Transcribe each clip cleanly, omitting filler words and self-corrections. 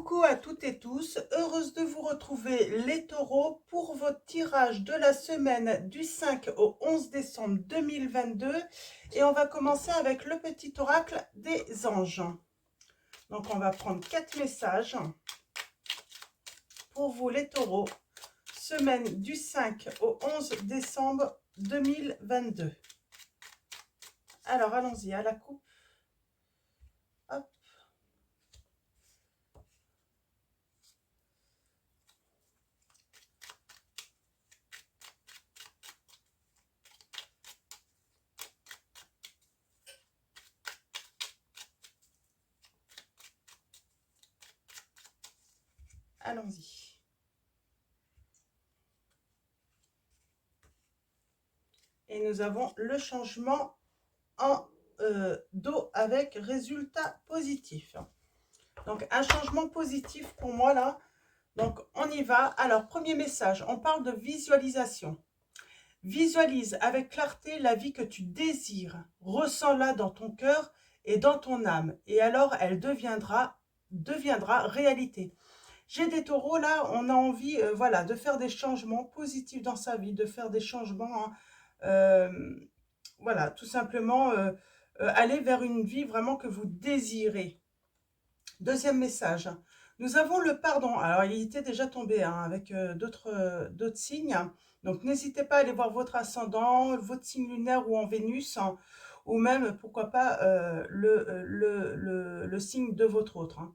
Coucou à toutes et tous, heureuse de vous retrouver les taureaux pour votre tirage de la semaine du 5 au 11 décembre 2022 et on va commencer avec le petit oracle des anges. Donc on va prendre 4 messages pour vous les taureaux, semaine du 5 au 11 décembre 2022. Alors allons-y à la coupe. Hop. Allons-y. Et nous avons le changement en dos avec résultat positif. Donc un changement positif pour moi là. Donc on y va. Alors premier message, on parle de visualisation. Visualise avec clarté la vie que tu désires. Ressens-la dans ton cœur et dans ton âme. Et alors elle deviendra réalité. J'ai des taureaux là, on a envie voilà, de faire des changements positifs dans sa vie, de faire des changements, hein, voilà, tout simplement aller vers une vie vraiment que vous désirez. Deuxième message, nous avons le pardon. Alors il était déjà tombé hein, avec d'autres signes, donc n'hésitez pas à aller voir votre ascendant, votre signe lunaire ou en Vénus, hein, ou même pourquoi pas le signe de votre autre, hein.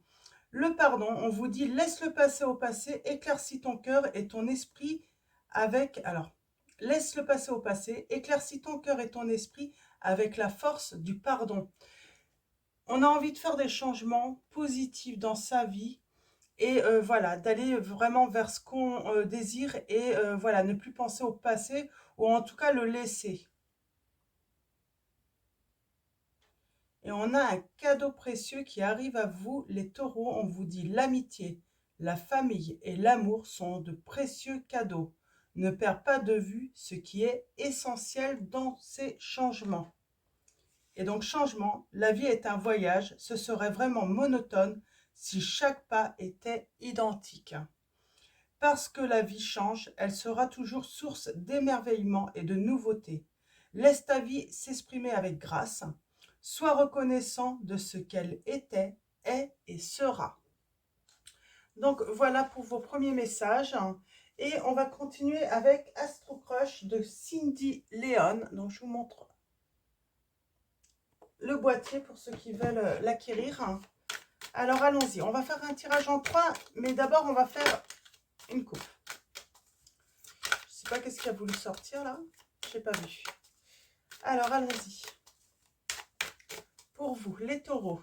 Le pardon, on vous dit laisse le passé au passé, éclaircis ton cœur et ton esprit avec, alors, laisse le passé au passé, éclaircis ton cœur et ton esprit avec la force du pardon. On a envie de faire des changements positifs dans sa vie et voilà, d'aller vraiment vers ce qu'on désire et voilà, ne plus penser au passé ou en tout cas le laisser. Et on a un cadeau précieux qui arrive à vous, les taureaux. On vous dit l'amitié, la famille et l'amour sont de précieux cadeaux. Ne perds pas de vue ce qui est essentiel dans ces changements. Et donc changement, la vie est un voyage, ce serait vraiment monotone si chaque pas était identique. Parce que la vie change, elle sera toujours source d'émerveillement et de nouveautés. Laisse ta vie s'exprimer avec grâce. Sois reconnaissant de ce qu'elle était, est et sera. Donc voilà pour vos premiers messages. Et on va continuer avec Astro Crush de Cindy Leon. Donc je vous montre le boîtier pour ceux qui veulent l'acquérir. Alors allons-y, on va faire un tirage en 3, mais d'abord on va faire une coupe. Je sais pas qu'est-ce qui a voulu sortir là, j'ai pas vu. Alors allons-y. Pour vous, les taureaux,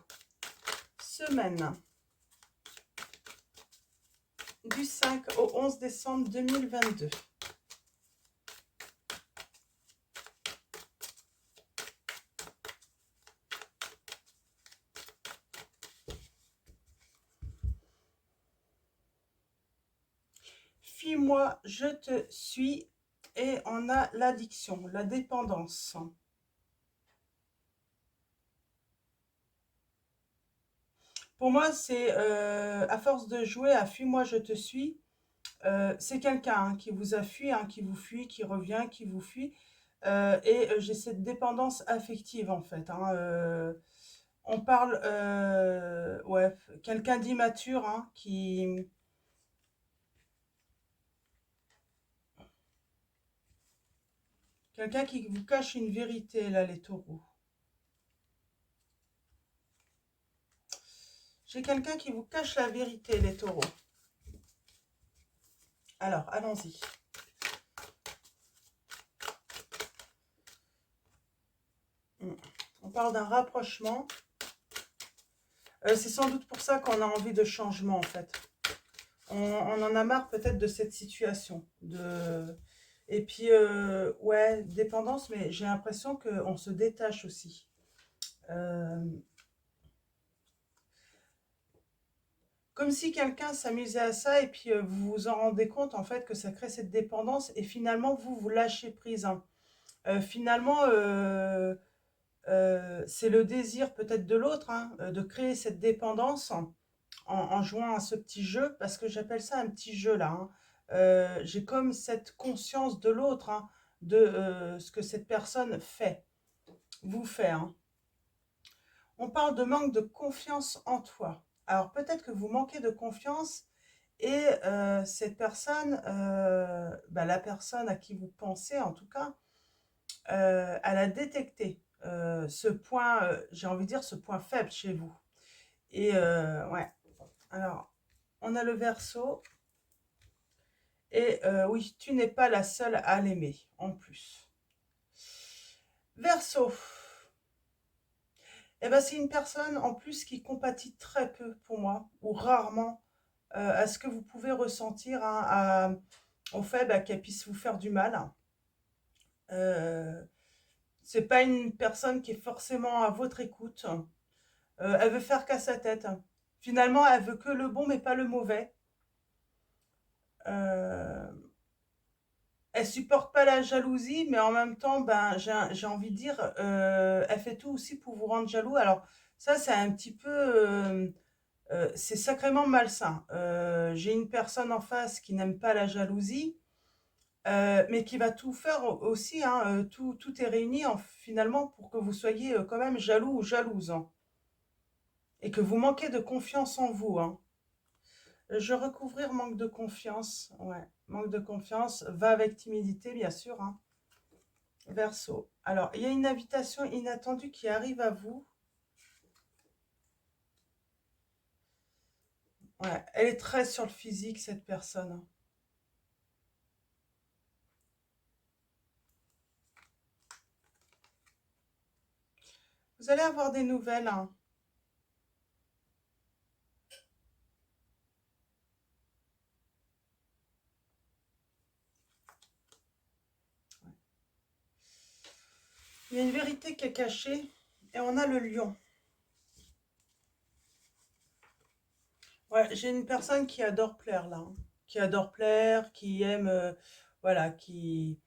semaine du 5 au 11 décembre 2022. Fuis-moi, je te suis. Et on a l'addiction, la dépendance. Pour moi, c'est à force de jouer à fuis-moi, je te suis. C'est quelqu'un hein, qui vous a fui, hein, qui vous fuit, qui revient, qui vous fuit. J'ai cette dépendance affective en fait, hein, on parle, ouais, quelqu'un d'immature hein, quelqu'un qui vous cache une vérité là, les taureaux. J'ai quelqu'un qui vous cache la vérité, les taureaux. Alors, allons-y. On parle d'un rapprochement. C'est sans doute pour ça qu'on a envie de changement, en fait. On en a marre peut-être de cette situation. Et puis, ouais, dépendance, mais j'ai l'impression qu'on se détache aussi. Comme si quelqu'un s'amusait à ça et puis vous vous en rendez compte en fait que ça crée cette dépendance et finalement vous lâchez prise, hein. Finalement, c'est le désir peut-être de l'autre hein, de créer cette dépendance en jouant à ce petit jeu, parce que j'appelle ça un petit jeu là, hein. J'ai comme cette conscience de l'autre, hein, de ce que cette personne fait, vous fait, hein. On parle de manque de confiance en toi. Alors peut-être que vous manquez de confiance et cette personne, bah, la personne à qui vous pensez en tout cas, elle a détecté ce point, j'ai envie de dire ce point faible chez vous. Et ouais, alors on a le Verseau. Et oui, tu n'es pas la seule à l'aimer, en plus. Verseau. Eh ben, c'est une personne, en plus, qui compatit très peu, pour moi, ou rarement, à ce que vous pouvez ressentir, hein, au fait bah, qu'elle puisse vous faire du mal. C'est pas une personne qui est forcément à votre écoute. Elle veut faire qu'à sa tête. Finalement, elle veut que le bon, mais pas le mauvais. Euh, Elle supporte pas la jalousie, mais en même temps, ben, j'ai envie de dire, elle fait tout aussi pour vous rendre jaloux. Alors ça, c'est un petit peu, c'est sacrément malsain. J'ai une personne en face qui n'aime pas la jalousie, mais qui va tout faire aussi, hein, tout est réuni finalement pour que vous soyez quand même jaloux ou jalouse, hein, et que vous manquez de confiance en vous, hein. Je recouvrir manque de confiance, ouais, manque de confiance va avec timidité, bien sûr, hein. Verseau. Alors, il y a une invitation inattendue qui arrive à vous. Ouais, elle est très sur le physique, cette personne. Vous allez avoir des nouvelles, hein. Il y a une vérité qui est cachée et on a le lion. Ouais, j'ai une personne qui adore plaire là, hein. Qui adore plaire, qui aime, voilà, qui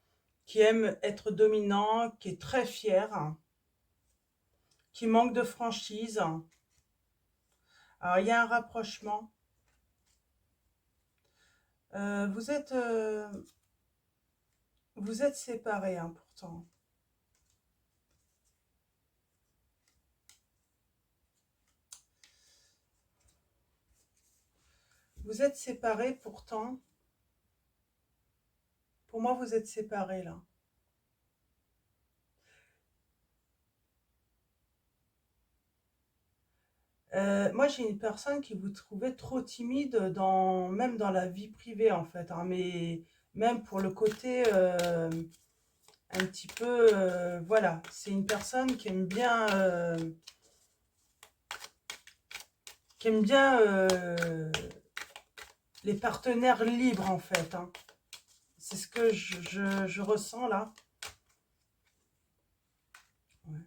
aime être dominant, qui est très fier, hein, qui manque de franchise. Alors, il y a un rapprochement. Euh, vous êtes, euh, vous êtes séparés, hein, pourtant. Vous êtes séparés, pourtant. Pour moi, vous êtes séparés, là. Moi, j'ai une personne qui vous trouvait trop timide même dans la vie privée, en fait, hein, mais même pour le côté un petit peu, voilà, c'est une personne qui aime bien les partenaires libres, en fait, hein. C'est ce que je ressens là. Ouais.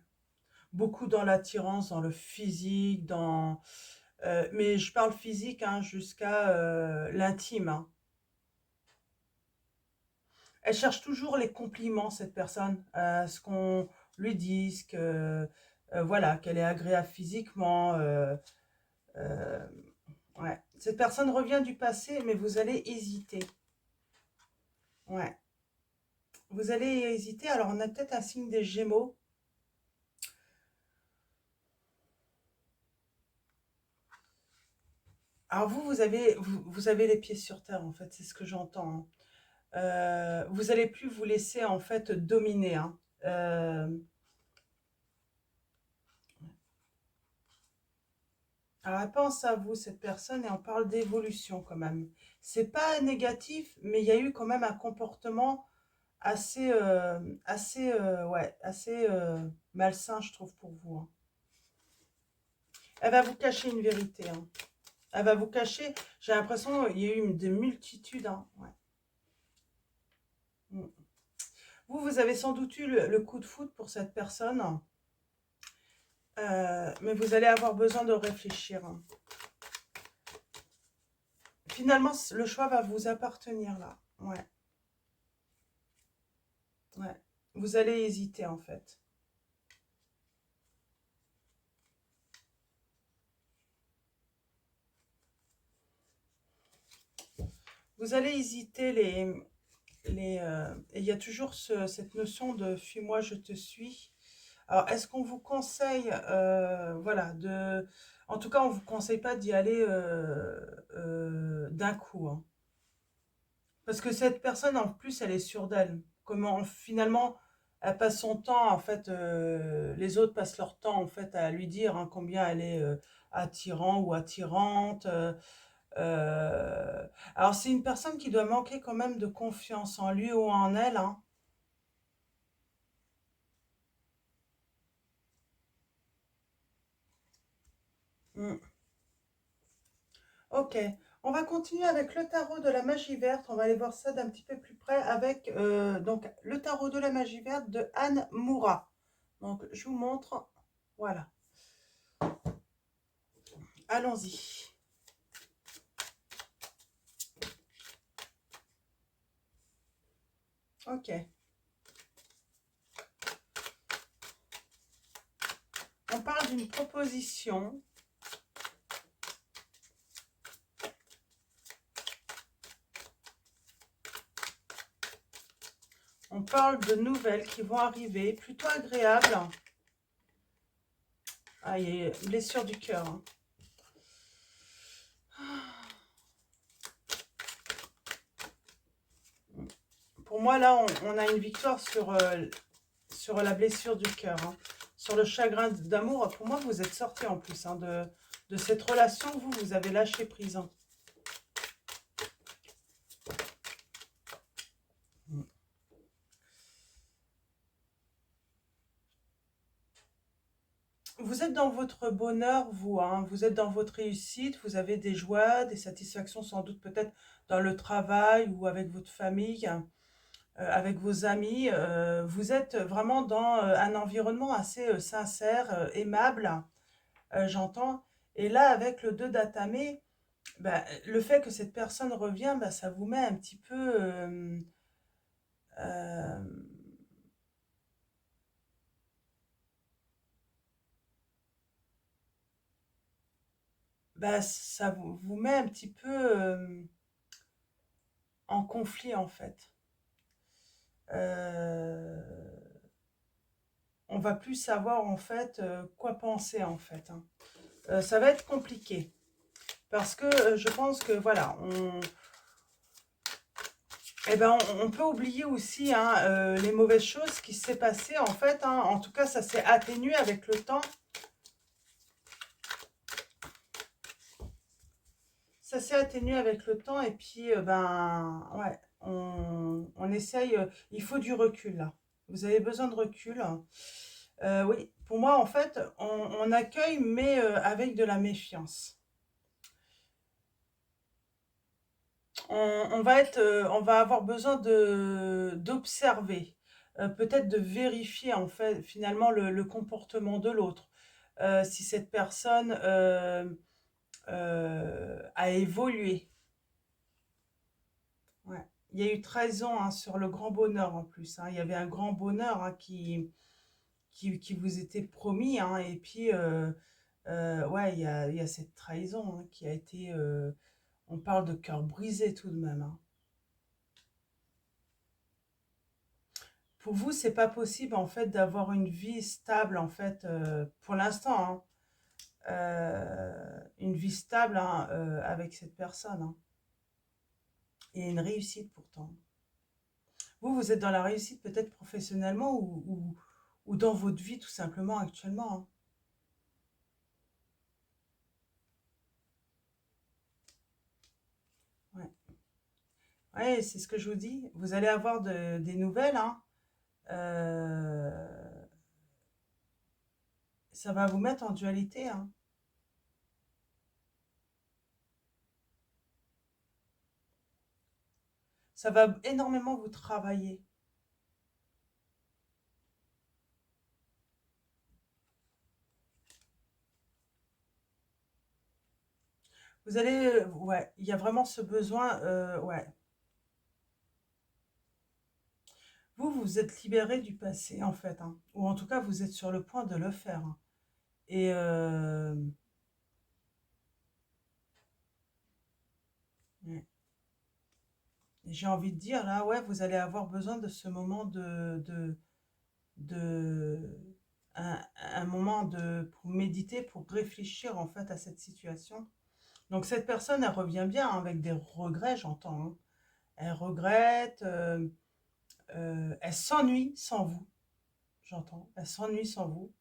Beaucoup dans l'attirance, dans le physique, mais je parle physique, hein, jusqu'à l'intime, hein. Elle cherche toujours les compliments, cette personne, ce qu'on lui dise, voilà, qu'elle est agréable physiquement. Euh, ouais. Cette personne revient du passé, mais vous allez hésiter. Ouais. Vous allez hésiter. Alors, on a peut-être un signe des Gémeaux. Alors, vous avez les pieds sur terre, en fait, c'est ce que j'entends, hein. Vous allez plus vous laisser, en fait, dominer, hein. Euh, Alors, elle pense à vous, cette personne, et on parle d'évolution quand même. C'est pas négatif, mais il y a eu quand même un comportement ouais, assez malsain, je trouve, pour vous, hein. Elle va vous cacher une vérité, hein. Elle va vous cacher, j'ai l'impression qu'il y a eu des multitudes, hein. Ouais. Mm. Vous avez sans doute eu le coup de foudre pour cette personne, mais vous allez avoir besoin de réfléchir, hein. Finalement, le choix va vous appartenir là. Ouais, ouais. Vous allez hésiter en fait. vous allez hésiter et il y a toujours cette notion de fuis-moi, je te suis. Alors, est-ce qu'on vous conseille, voilà, en tout cas, on vous conseille pas d'y aller d'un coup, hein. Parce que cette personne, en plus, elle est sûre d'elle. Comment, finalement, elle passe son temps, en fait, les autres passent leur temps, en fait, à lui dire hein, combien elle est attirant ou attirante. Euh, alors, c'est une personne qui doit manquer quand même de confiance en lui ou en elle, hein. Mm. Ok, on va continuer avec le tarot de la magie verte. On va aller voir ça d'un petit peu plus près avec donc le tarot de la magie verte de Anne Moura. Donc, je vous montre. Voilà, allons-y. Ok, on parle d'une proposition. On parle de nouvelles qui vont arriver, plutôt agréables. Ah, il y a une blessure du cœur, hein. Pour moi, là, on a une victoire sur la blessure du cœur, hein. Sur le chagrin d'amour. Pour moi, vous êtes sorti en plus hein, de cette relation. Vous avez lâché prise, hein. Vous êtes dans votre bonheur, vous, hein. Vous êtes dans votre réussite. Vous avez des joies, des satisfactions sans doute peut-être dans le travail ou avec votre famille, avec vos amis. Vous êtes vraiment dans un environnement assez sincère, aimable, j'entends. Et là, avec le 2 d'Atamé, bah, le fait que cette personne revient, bah, ça vous met un petit peu... euh, bah, ça vous met un petit peu en conflit, en fait. Euh, on va plus savoir, en fait, quoi penser, en fait, hein. Ça va être compliqué. Parce que je pense que, voilà, eh ben, on peut oublier aussi hein, les mauvaises choses qui s'est passé, en fait, hein. En tout cas, ça s'est atténué avec le temps. Ça s'est atténué avec le temps et puis, ben, ouais, on essaye. Il faut du recul, là. Vous avez besoin de recul. Oui, pour moi, en fait, on accueille, mais avec de la méfiance. On va avoir besoin d'observer, peut-être de vérifier, en fait, finalement, le comportement de l'autre. Si cette personne a évolué. Ouais. Il y a eu 13 ans hein, sur le grand bonheur en plus, hein. Il y avait un grand bonheur hein, qui vous était promis, hein. Et puis, ouais, il y a cette trahison hein, qui a été... on parle de cœur brisé tout de même, hein. Pour vous, c'est pas possible en fait d'avoir une vie stable en fait pour l'instant, hein. Une vie stable hein, avec cette personne, hein. Et une réussite pourtant. Vous êtes dans la réussite peut-être professionnellement ou dans votre vie tout simplement actuellement, hein. Ouais. Ouais, c'est ce que je vous dis. Vous allez avoir des nouvelles, hein. Euh, ça va vous mettre en dualité, hein. Ça va énormément vous travailler. Vous allez, ouais, il y a vraiment ce besoin, ouais. Vous, vous êtes libéré du passé, en fait, hein. Ou en tout cas, vous êtes sur le point de le faire, hein. Et ouais. J'ai envie de dire, là, ouais, vous allez avoir besoin de ce moment de un moment pour méditer, pour réfléchir en fait à cette situation. Donc cette personne, elle revient bien hein, avec des regrets, j'entends. Hein. Elle regrette, elle s'ennuie sans vous, j'entends. Elle s'ennuie sans vous.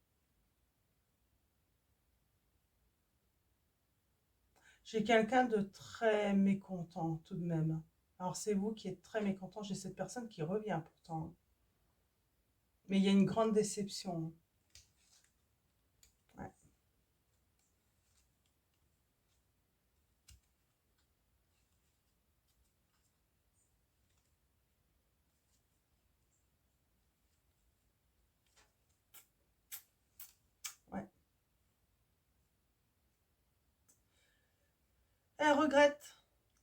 J'ai quelqu'un de très mécontent tout de même. Alors c'est vous qui êtes très mécontent, j'ai cette personne qui revient pourtant. Mais il y a une grande déception. Ouais, ouais. Elle regrette.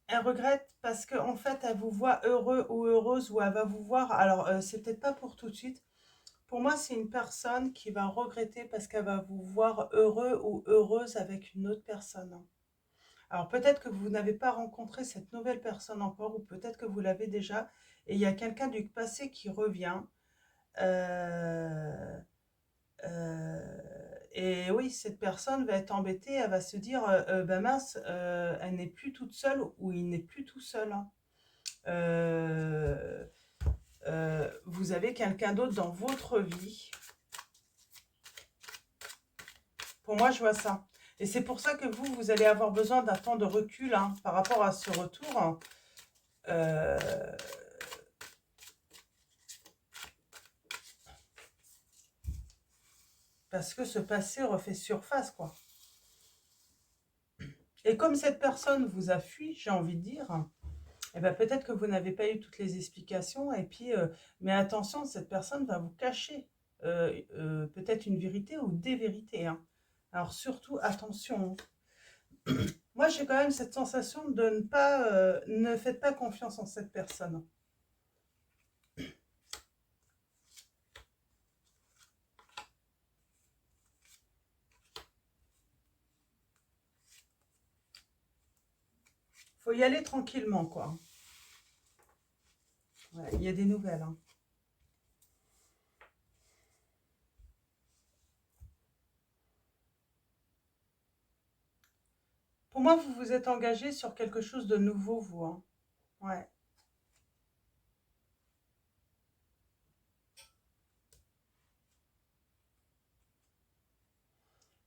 Elle regrette parce qu'en fait, elle vous voit heureux ou heureuse ou elle va vous voir. Alors, c'est peut-être pas pour tout de suite. Pour moi, c'est une personne qui va regretter parce qu'elle va vous voir heureux ou heureuse avec une autre personne. Alors, peut-être que vous n'avez pas rencontré cette nouvelle personne encore ou peut-être que vous l'avez déjà et il y a quelqu'un du passé qui revient. Euh, euh, et oui, cette personne va être embêtée, elle va se dire, ben mince, elle n'est plus toute seule ou il n'est plus tout seul. Hein. Euh, vous avez quelqu'un d'autre dans votre vie. Pour moi, je vois ça. Et c'est pour ça que vous allez avoir besoin d'un temps de recul hein, par rapport à ce retour. Hein. Euh, parce que ce passé refait surface, quoi. Et comme cette personne vous a fui, j'ai envie de dire, eh ben peut-être que vous n'avez pas eu toutes les explications. Et puis, mais attention, cette personne va vous cacher peut-être une vérité ou des vérités. Hein. Alors surtout, attention. Moi, j'ai quand même cette sensation de ne pas, ne faites pas confiance en cette personne. Faut y aller tranquillement, quoi. Ouais, il y a des nouvelles. Hein. Pour moi, vous vous êtes engagé sur quelque chose de nouveau, vous. Hein. Ouais.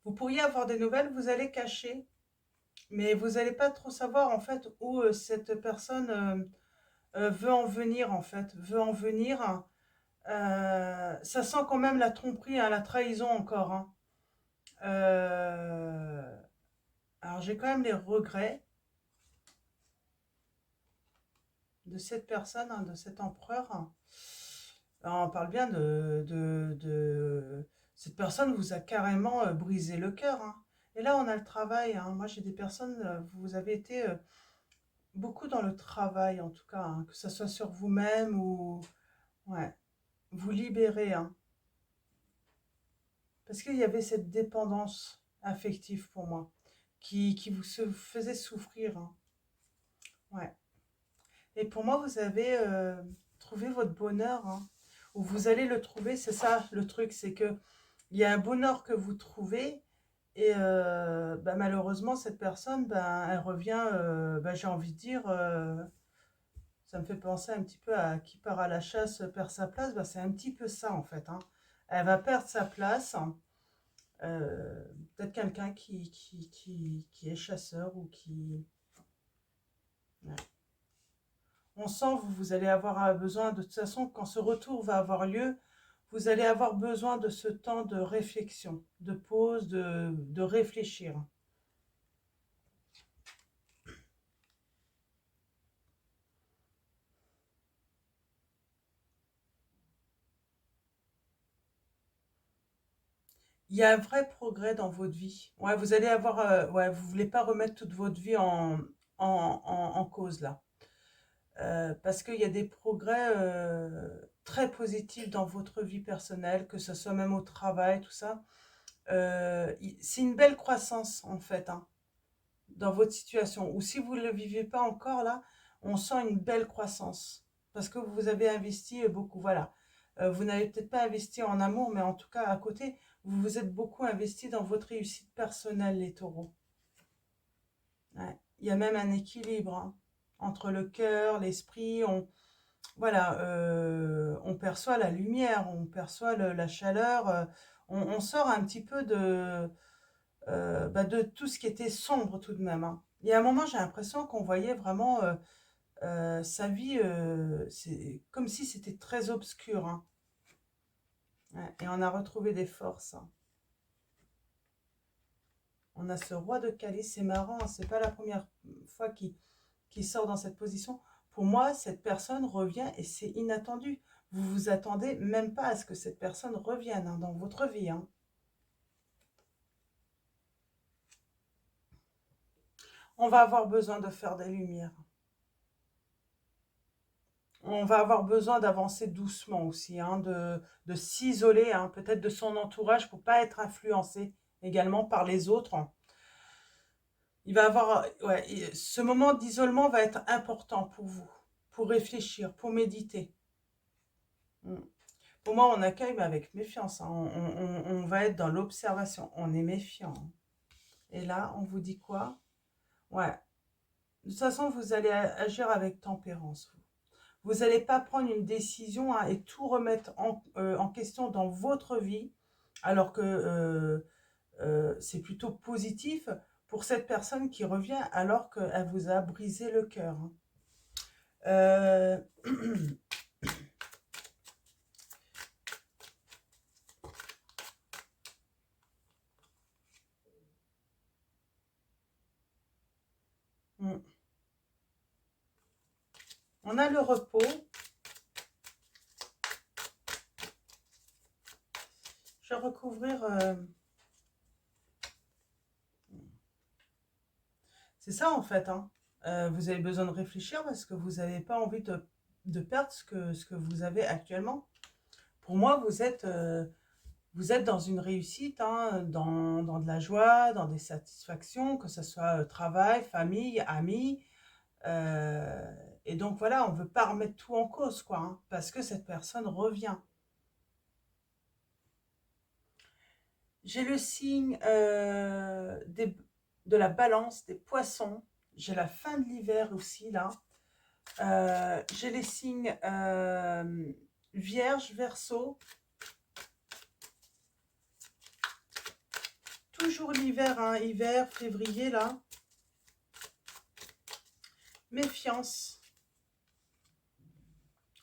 Vous pourriez avoir des nouvelles, vous allez cacher, mais vous n'allez pas trop savoir en fait où cette personne veut en venir en fait, veut en venir. Ça sent quand même la tromperie, hein, la trahison encore. Hein. Euh, alors j'ai quand même les regrets de cette personne, hein, de cet empereur. Alors, on parle bien cette personne vous a carrément brisé le cœur. Hein. Et là, on a le travail. Hein. Moi, j'ai des personnes, vous avez été beaucoup dans le travail, en tout cas, hein, que ce soit sur vous-même ou ouais, vous libérer. Hein. Parce qu'il y avait cette dépendance affective pour moi qui vous faisait souffrir. Hein. Ouais. Et pour moi, vous avez trouvé votre bonheur. Hein. Ou vous allez le trouver, c'est ça le truc, c'est que il y a un bonheur que vous trouvez et bah, malheureusement cette personne, bah, elle revient, bah, j'ai envie de dire, ça me fait penser un petit peu à qui part à la chasse perd sa place, bah, c'est un petit peu ça en fait. Hein. Elle va perdre sa place, euh, peut-être quelqu'un qui est chasseur ou qui... Ouais. On sent que vous allez avoir besoin, de toute façon, quand ce retour va avoir lieu, vous allez avoir besoin de ce temps de réflexion, de pause, de réfléchir. Il y a un vrai progrès dans votre vie. Ouais, vous allez avoir, ouais, vous voulez pas remettre toute votre vie en cause là. Parce qu'il y a des progrès très positifs dans votre vie personnelle, que ce soit même au travail, tout ça. C'est une belle croissance en fait. Hein. Dans votre situation. Ou si vous ne le vivez pas encore là, on sent une belle croissance. Parce que vous avez investi beaucoup, voilà. Vous n'avez peut-être pas investi en amour, mais en tout cas, à côté, vous vous êtes beaucoup investi dans votre réussite personnelle, les taureaux. Ouais. Il y a même un équilibre hein, entre le cœur, l'esprit. Voilà, on perçoit la lumière, on perçoit la chaleur. On sort un petit peu de tout ce qui était sombre tout de même. Hein. Il y a un moment, j'ai l'impression qu'on voyait vraiment sa vie, c'est comme si c'était très obscur. Hein. Ouais, et on a retrouvé des forces. Hein. On a ce roi de calice, c'est marrant, hein, c'est pas la première fois qu'il sort dans cette position. Pour moi, cette personne revient et c'est inattendu. Vous vous attendez même pas à ce que cette personne revienne hein, dans votre vie. Hein. On va avoir besoin de faire des lumières. On va avoir besoin d'avancer doucement aussi, hein, de s'isoler hein, peut-être de son entourage pour pas être influencé également par les autres. Il va avoir, ouais, ce moment d'isolement va être important pour vous, pour réfléchir, pour méditer. Mm. Pour moi, on accueille mais avec méfiance. Hein. On va être dans l'observation. On est méfiant. Hein. Et là, on vous dit quoi? Ouais. De toute façon, vous allez agir avec tempérance. Vous n'allez pas prendre une décision hein, et tout remettre en question dans votre vie, alors que c'est plutôt positif pour cette personne qui revient alors qu'elle vous a brisé le cœur. Hein. Euh, On a le repos. Je vais recouvrir... C'est ça en fait. Hein. Vous avez besoin de réfléchir parce que vous n'avez pas envie de perdre ce que vous avez actuellement. Pour moi, vous êtes dans une réussite, hein, dans de la joie, dans des satisfactions, que ce soit travail, famille, amis. Et donc voilà, on ne veut pas remettre tout en cause, quoi, hein, parce que cette personne revient. J'ai le signe de la balance, des poissons. J'ai la fin de l'hiver aussi, là. J'ai les signes Vierge, Verseau. Toujours l'hiver, hein, hiver, février, là. Méfiance.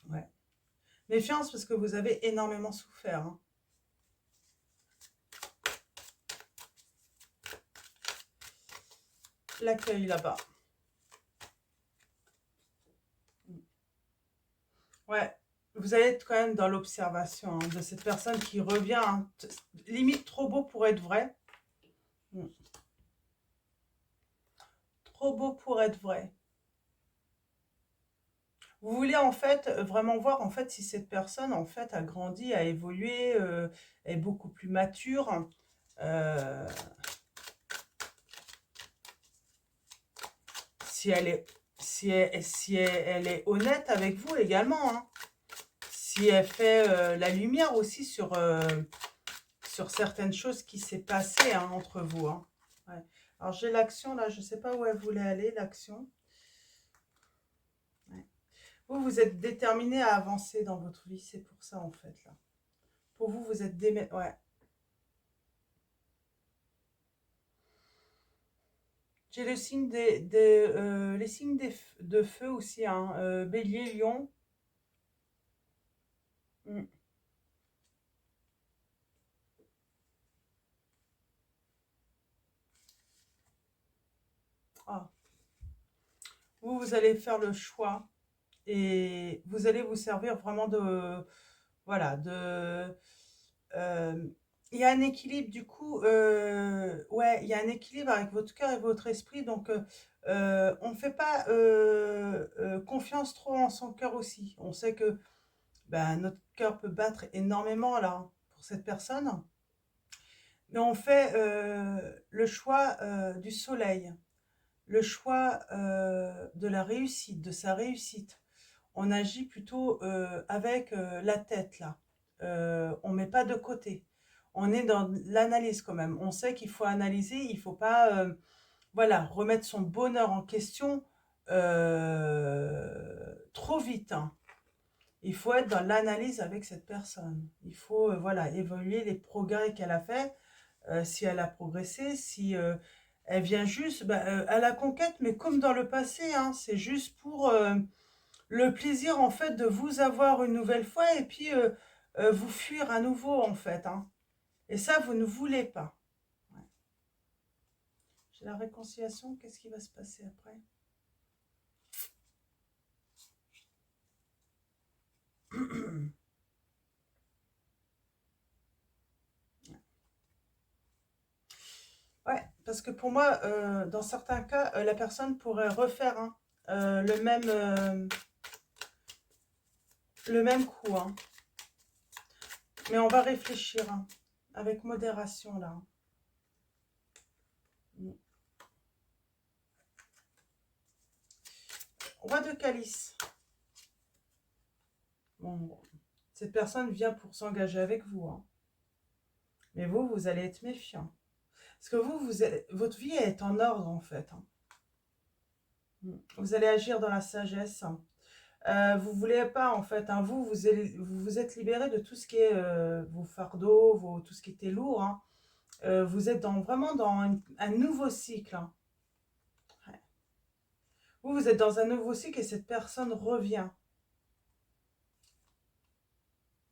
Ouais. Méfiance parce que vous avez énormément souffert. Hein. L'accueil là-bas. Ouais. Vous allez être quand même dans l'observation hein, de cette personne qui revient. Hein, limite trop beau pour être vrai. Trop beau pour être vrai. Vous voulez en fait vraiment voir en fait si cette personne en fait a grandi, a évolué, est beaucoup plus mature. Euh, si elle est si elle est honnête avec vous également. Hein. Si elle fait la lumière aussi sur certaines choses qui s'est passées hein, entre vous. Hein. Ouais. Alors j'ai l'action là, je ne sais pas où elle voulait aller, l'action. Ouais. Vous êtes déterminé à avancer dans votre vie, c'est pour ça en fait là. Pour vous, vous êtes ouais. J'ai le signe les signes de feu aussi, hein, Bélier, Lion. Mm. Ah. Vous allez faire le choix et vous allez vous servir vraiment de, voilà, euh, il y a un équilibre du coup, ouais, il y a un équilibre avec votre cœur et votre esprit, donc on ne fait pas confiance trop en son cœur aussi. On sait que ben, notre cœur peut battre énormément là pour cette personne, mais on fait le choix du soleil. le choix de la réussite, de sa réussite. On agit plutôt avec la tête, là. On ne met pas de côté. On est dans l'analyse quand même. On sait qu'il faut analyser, il ne faut pas voilà, remettre son bonheur en question trop vite, hein. Il faut être dans l'analyse avec cette personne. Il faut voilà, évaluer les progrès qu'elle a fait, si elle a progressé, si elle vient juste à la conquête, mais comme dans le passé, hein, c'est juste pour le plaisir en fait de vous avoir une nouvelle fois et puis vous fuir à nouveau en fait, hein. Et ça, vous ne voulez pas. Ouais. J'ai la réconciliation, qu'est-ce qui va se passer après? Ouais, parce que pour moi, dans certains cas, la personne pourrait refaire hein, le même coup, hein. Mais on va réfléchir hein, avec modération là. Roi de calice. Bon, cette personne vient pour s'engager avec vous, hein. Mais vous, vous allez être méfiant. Parce que votre vie est en ordre en fait, hein. Vous allez agir dans la sagesse. Vous voulez pas en fait, hein, vous êtes libéré de tout ce qui est vos fardeaux, tout ce qui était lourd, hein. Vous êtes vraiment dans un nouveau cycle, hein. Ouais. Vous êtes dans un nouveau cycle et cette personne revient.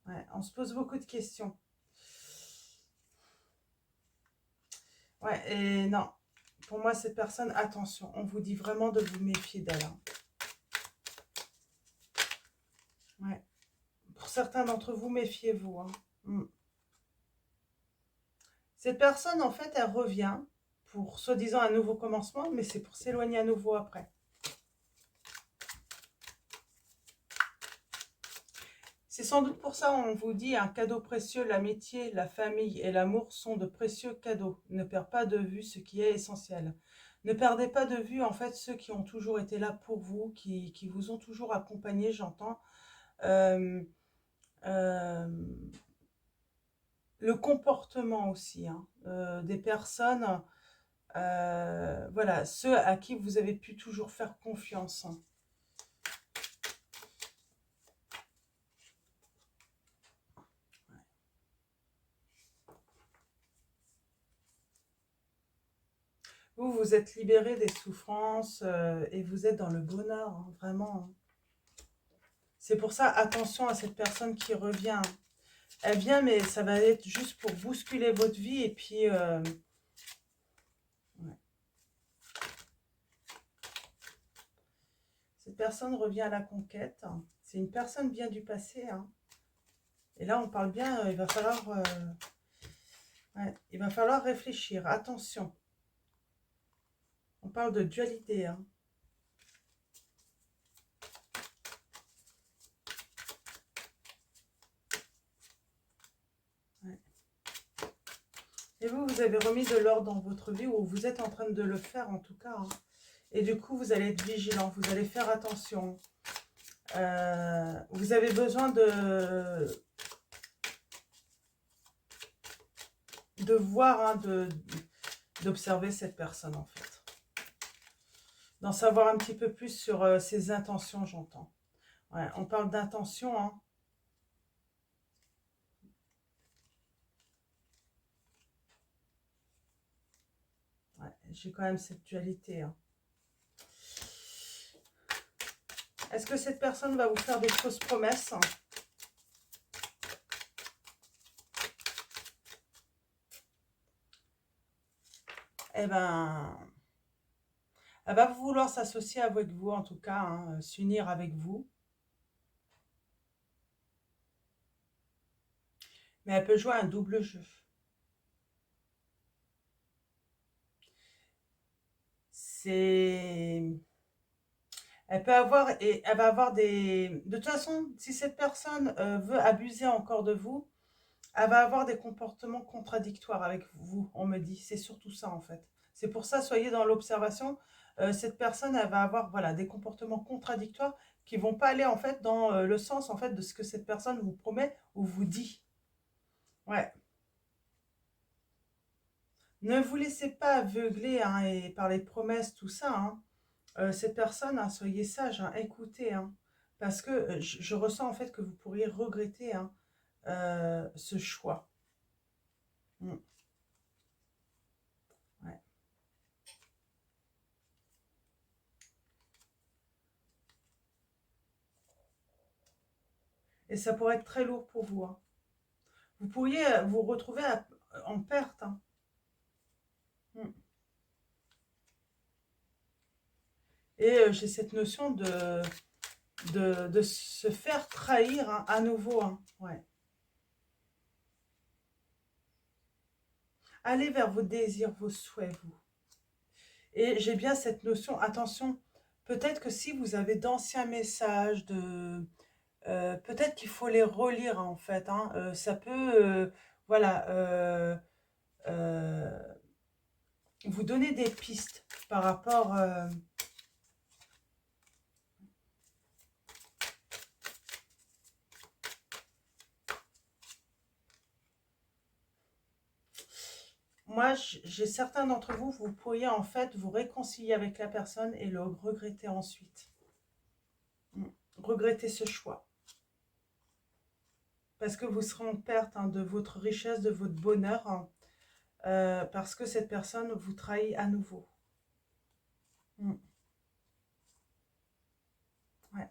Ouais, on se pose beaucoup de questions. Ouais, et non, pour moi, cette personne, attention, on vous dit vraiment de vous méfier d'elle, hein. Ouais. Pour certains d'entre vous, méfiez-vous, hein. Cette personne, en fait, elle revient pour soi-disant un nouveau commencement, mais c'est pour s'éloigner à nouveau après. C'est sans doute pour ça on vous dit un cadeau précieux, l'amitié, la famille et l'amour sont de précieux cadeaux. Ne perdez pas de vue ce qui est essentiel. Ne perdez pas de vue en fait ceux qui ont toujours été là pour vous, qui vous ont toujours accompagné, j'entends. Euh, euh, le comportement aussi hein, des personnes, voilà, ceux à qui vous avez pu toujours faire confiance, hein. Vous, vous êtes libéré des souffrances et vous êtes dans le bonheur, hein, vraiment, hein. C'est pour ça, attention à cette personne qui revient. Elle vient, mais ça va être juste pour bousculer votre vie et puis... ouais. Cette personne revient à la conquête. C'est une personne bien du passé, hein. Et là, on parle bien, ouais, il va falloir réfléchir. Attention. On parle de dualité, hein. Ouais. Et vous, vous avez remis de l'ordre dans votre vie, ou vous êtes en train de le faire en tout cas, hein. Et du coup, vous allez être vigilant, vous allez faire attention. Vous avez besoin de voir, hein, d'observer cette personne en fait. D'en savoir un petit peu plus sur ses intentions, j'entends. Ouais, on parle d'intention, hein. Ouais, j'ai quand même cette dualité, hein. Est-ce que cette personne va vous faire des fausses promesses? Eh ben, elle va vouloir s'associer avec vous, en tout cas, hein, s'unir avec vous. Mais elle peut jouer un double jeu. C'est... Elle peut avoir, et elle va avoir des... De toute façon, si cette personne veut abuser encore de vous, elle va avoir des comportements contradictoires avec vous, on me dit. C'est surtout ça, en fait. C'est pour ça, soyez dans l'observation. cette personne, elle va avoir voilà, des comportements contradictoires qui vont pas aller en fait dans le sens en fait de ce que cette personne vous promet ou vous dit. Ouais. Ne vous laissez pas aveugler hein, et par les promesses, tout ça. Hein. Cette personne, hein, soyez sage, hein, écoutez. Hein, parce que je ressens en fait que vous pourriez regretter hein, ce choix. Mm, ouais. Et ça pourrait être très lourd pour vous. Hein. Vous pourriez vous retrouver en perte. Hein. Mm. Et j'ai cette notion de se faire trahir hein, à nouveau. Hein. Ouais. Allez vers vos désirs, vos souhaits, vous. Et j'ai bien cette notion, attention, peut-être que si vous avez d'anciens messages, peut-être qu'il faut les relire en fait. Hein. Ça peut, voilà, euh, vous donner des pistes par rapport... moi, j'ai certains d'entre vous, vous pourriez en fait vous réconcilier avec la personne et le regretter ensuite. Mm. Regretter ce choix. Parce que vous serez en perte hein, de votre richesse, de votre bonheur, hein, parce que cette personne vous trahit à nouveau. Mm. Ouais.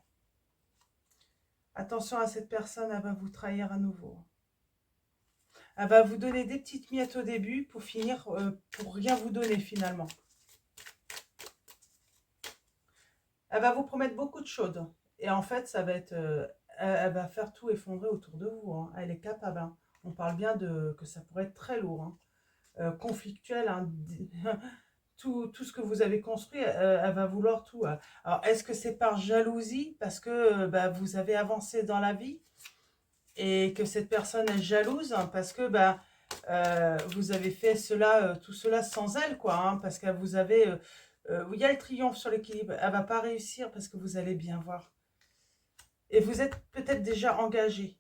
Attention à cette personne, elle va vous trahir à nouveau. Elle va vous donner des petites miettes au début pour finir, pour rien vous donner finalement. Elle va vous promettre beaucoup de choses. Et en fait, ça va être, elle va faire tout effondrer autour de vous. Hein. Elle est capable. Hein. On parle bien de que ça pourrait être très lourd, hein. Conflictuel. Hein. Tout ce que vous avez construit, elle va vouloir tout. Hein. Alors, est-ce que c'est par jalousie parce que bah, vous avez avancé dans la vie et que cette personne est jalouse hein, parce que bah, vous avez fait cela, tout cela sans elle, quoi, hein, parce qu'elle vous avait... il y a le triomphe sur l'équilibre. Elle va pas réussir parce que vous allez bien voir. Et vous êtes peut-être déjà engagé.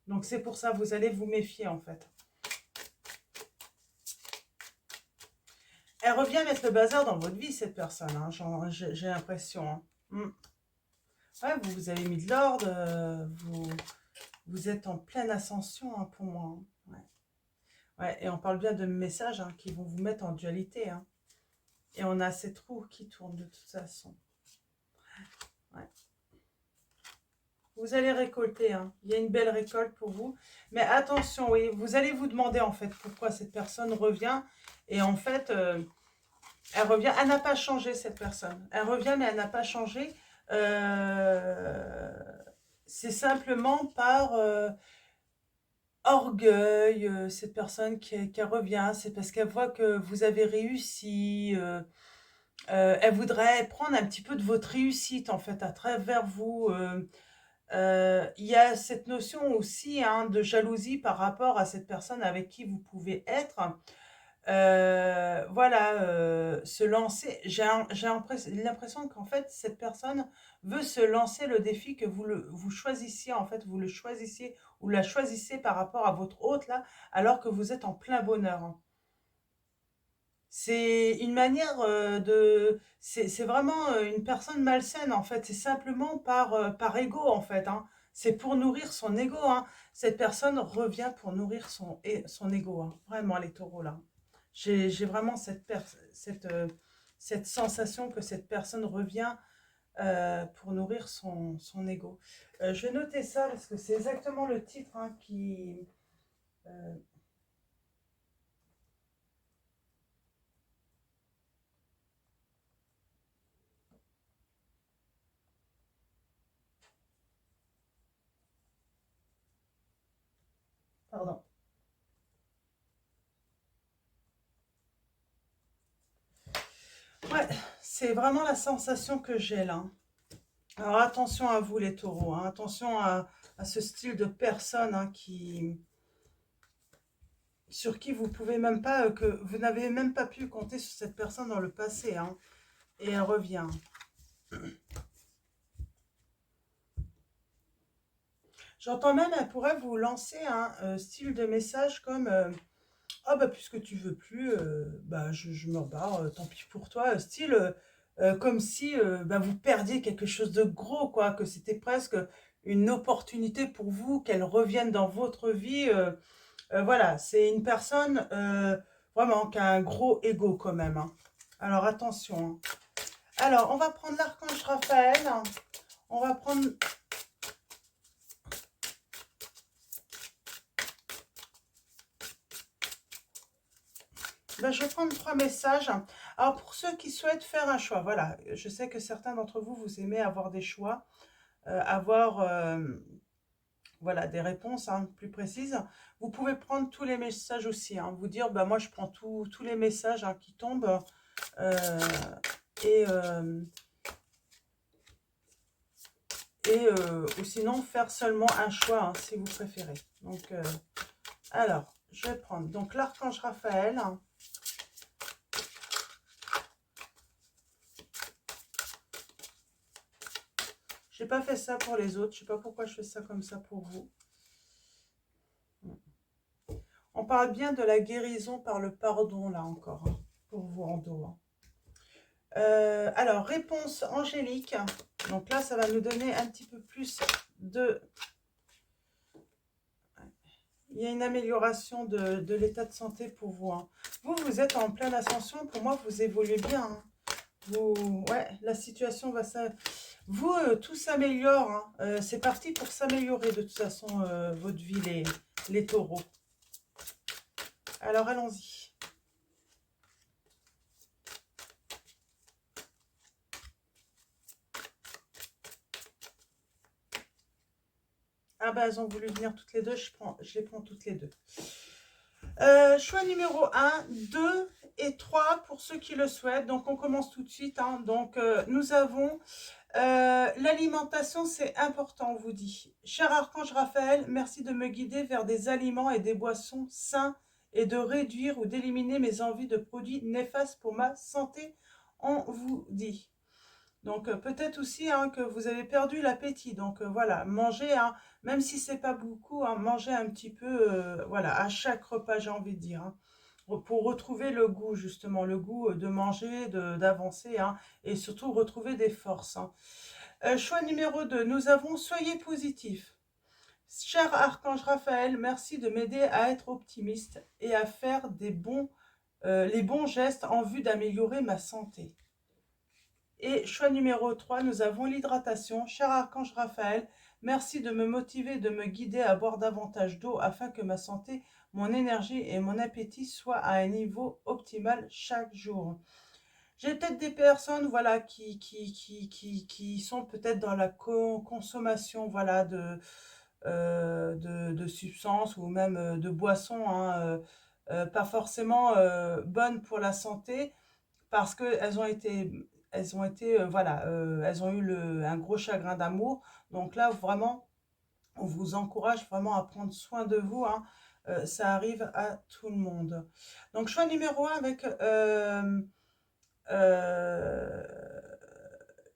Donc c'est pour ça, vous allez vous méfier en fait. Elle revient mettre le bazar dans votre vie, cette personne. Hein, j'ai l'impression. Hein. Ouais, vous avez mis de l'ordre. Vous êtes en pleine ascension hein, pour moi. Hein. Ouais. Ouais, et on parle bien de messages hein, qui vont vous mettre en dualité. Hein. Et on a cette roue qui tourne de toute façon. Ouais. Vous allez récolter. Hein. Il y a une belle récolte pour vous. Mais attention, oui, vous allez vous demander en fait pourquoi cette personne revient. Et en fait, elle revient. Elle n'a pas changé cette personne. Elle revient, mais elle n'a pas changé. C'est simplement par orgueil, cette personne qui revient. C'est parce qu'elle voit que vous avez réussi. Elle voudrait prendre un petit peu de votre réussite en fait à travers vous. Il y a cette notion aussi hein, de jalousie par rapport à cette personne avec qui vous pouvez être. Voilà, se lancer. J'ai l'impression qu'en fait, cette personne veut se lancer le défi que vous choisissiez, en fait, vous le choisissiez ou la choisissez par rapport à votre hôte, là, alors que vous êtes en plein bonheur. Hein. C'est une manière de... C'est vraiment une personne malsaine, en fait. C'est simplement par ego, en fait. Hein. C'est pour nourrir son ego. Hein. Cette personne revient pour nourrir son ego. Hein. Vraiment, les taureaux, là. J'ai vraiment cette sensation que cette personne revient pour nourrir son ego. Je vais noter ça parce que c'est exactement le titre hein, qui... euh, pardon. Ouais, c'est vraiment la sensation que j'ai là. Alors attention à vous les taureaux, hein, attention à ce style de personne hein, sur qui vous pouvez même pas, que vous n'avez même pas pu compter sur cette personne dans le passé. Hein. et elle revient. J'entends même, elle pourrait vous lancer un style de message comme ah bah puisque tu veux plus, bah je me barre, tant pis pour toi, style comme si bah, vous perdiez quelque chose de gros, quoi, que c'était presque une opportunité pour vous qu'elle revienne dans votre vie. Voilà, c'est une personne vraiment qui a un gros ego quand même, hein. Alors attention, hein. Alors on va prendre l'archange Raphaël, on va prendre... Ben, je vais prendre 3 messages. Alors, pour ceux qui souhaitent faire un choix, voilà, je sais que certains d'entre vous, vous aimez avoir des choix, avoir voilà, des réponses plus précises. Vous pouvez prendre tous les messages aussi, hein, vous dire, bah, moi, je prends tous les messages qui tombent euh, et, euh, ou sinon, faire seulement un choix, hein, si vous préférez. Donc, alors, je vais prendre donc l'archange Raphaël. J'ai pas fait ça pour les autres. Je sais pas pourquoi je fais ça comme ça pour vous. On parle bien de la guérison par le pardon, là encore, hein, pour vous en dos. Hein. Alors, réponse angélique. Donc là, ça va nous donner un petit peu plus de... Il y a une amélioration de l'état de santé pour vous. Hein. Vous êtes en pleine ascension. Pour moi, vous évoluez bien. Hein. Ouais, la situation va vous, tout s'améliore. Hein. C'est parti pour s'améliorer de toute façon, votre vie, les taureaux. Alors, allons-y. Ah bah, elles ont voulu venir toutes les deux, je les prends toutes les deux. Choix numéro 1, 2 et 3 pour ceux qui le souhaitent. Donc, on commence tout de suite. Hein. Donc, nous avons l'alimentation, c'est important, on vous dit. Cher Archange Raphaël, merci de me guider vers des aliments et des boissons sains et de réduire ou d'éliminer mes envies de produits néfastes pour ma santé, on vous dit. Donc peut-être aussi que vous avez perdu l'appétit. Donc voilà, mangez, même si c'est pas beaucoup, mangez un petit peu, voilà, à chaque repas, j'ai envie de dire. Pour retrouver le goût, justement, le goût de manger, d'avancer, et surtout retrouver des forces. Choix numéro 2, nous avons soyez positif. Cher Archange Raphaël, merci de m'aider à être optimiste et à faire les bons gestes en vue d'améliorer ma santé. Et choix numéro 3, nous avons l'hydratation. Cher Archange Raphaël, merci de me motiver, de me guider à boire davantage d'eau afin que ma santé, mon énergie et mon appétit soient à un niveau optimal chaque jour. J'ai peut-être des personnes voilà, qui sont peut-être dans la consommation voilà, de substances ou même de boissons, pas forcément bonnes pour la santé parce qu'elles ont été voilà, elles ont eu un gros chagrin d'amour. Donc là, vraiment, on vous encourage vraiment à prendre soin de vous. Hein. Ça arrive à tout le monde. Donc, choix numéro 1 avec euh,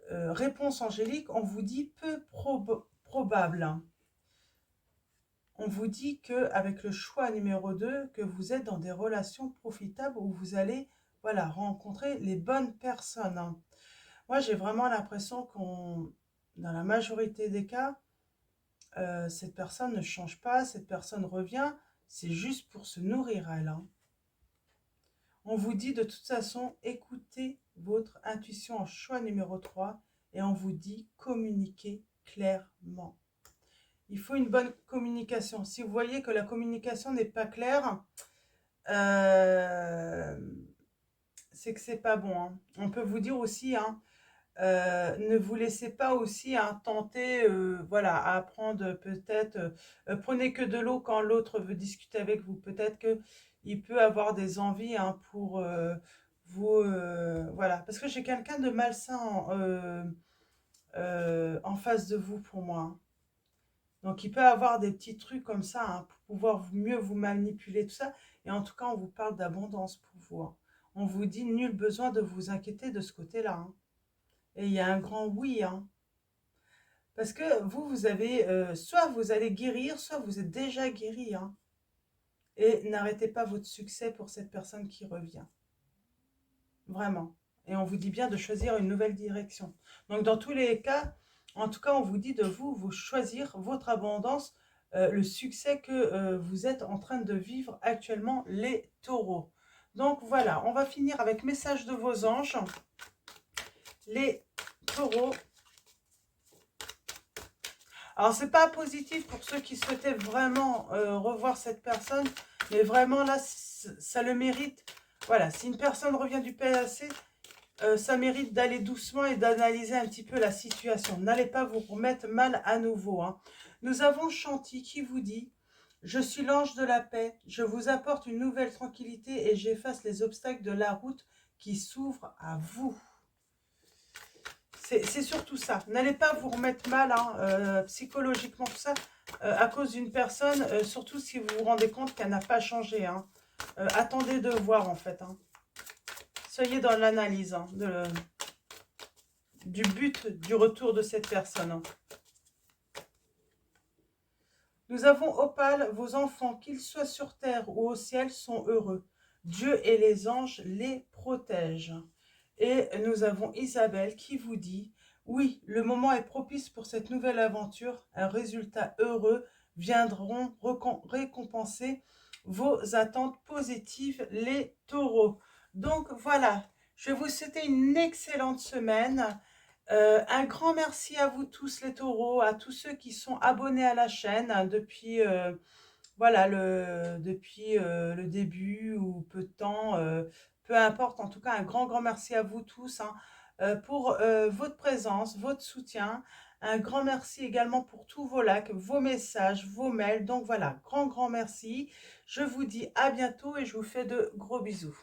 réponse angélique, on vous dit peu probable. Hein. On vous dit qu'avec le choix numéro 2, que vous êtes dans des relations profitables où vous allez voilà, rencontrer les bonnes personnes. Hein. Moi, j'ai vraiment l'impression dans la majorité des cas, cette personne ne change pas, cette personne revient, c'est juste pour se nourrir elle. Hein. On vous dit de toute façon, écoutez votre intuition en choix numéro 3 et on vous dit communiquez clairement. Il faut une bonne communication. Si vous voyez que la communication n'est pas claire, c'est que c'est pas bon. Hein. On peut vous dire aussi, ne vous laissez pas aussi tenter, voilà, à apprendre peut-être, prenez que de l'eau quand l'autre veut discuter avec vous. Peut-être qu'il peut avoir des envies pour vous, voilà. Parce que j'ai quelqu'un de malsain en face de vous pour moi. Hein. Donc il peut avoir des petits trucs comme ça pour pouvoir mieux vous manipuler, tout ça. Et en tout cas, on vous parle d'abondance pour vous. Hein. on vous dit nul besoin de vous inquiéter de ce côté-là. Hein. Et il y a un grand oui. Hein. Parce que vous avez, soit vous allez guérir, soit vous êtes déjà guéri. Hein. Et n'arrêtez pas votre succès pour cette personne qui revient. Vraiment. Et on vous dit bien de choisir une nouvelle direction. Donc dans tous les cas, en tout cas, on vous dit de vous choisir votre abondance, le succès que vous êtes en train de vivre actuellement, les taureaux. Donc voilà, on va finir avec message de vos anges. Les taureaux. Alors, c'est pas positif pour ceux qui souhaitaient vraiment revoir cette personne, mais vraiment là, ça le mérite. Voilà, si une personne revient du PAC, ça mérite d'aller doucement et d'analyser un petit peu la situation. N'allez pas vous remettre mal à nouveau. Hein. Nous avons Chanty qui vous dit « Je suis l'ange de la paix, je vous apporte une nouvelle tranquillité et j'efface les obstacles de la route qui s'ouvre à vous. » C'est surtout ça. N'allez pas vous remettre mal psychologiquement, tout ça, à cause d'une personne, surtout si vous vous rendez compte qu'elle n'a pas changé. Hein. Attendez de voir en fait. Hein. Soyez dans l'analyse du but du retour de cette personne. Hein. Nous avons Opale, vos enfants, qu'ils soient sur terre ou au ciel, sont heureux. Dieu et les anges les protègent. Et nous avons Isabelle qui vous dit « Oui, le moment est propice pour cette nouvelle aventure. Un résultat heureux viendront récompenser vos attentes positives, les taureaux. » Donc voilà, je vais vous souhaiter une excellente semaine. Un grand merci à vous tous les taureaux, à tous ceux qui sont abonnés à la chaîne depuis, voilà, depuis le début ou peu de temps, peu importe. En tout cas, un grand merci à vous tous hein, pour votre présence, votre soutien. Un grand merci également pour tous vos likes, vos messages, vos mails. Donc voilà, grand merci. Je vous dis à bientôt et je vous fais de gros bisous.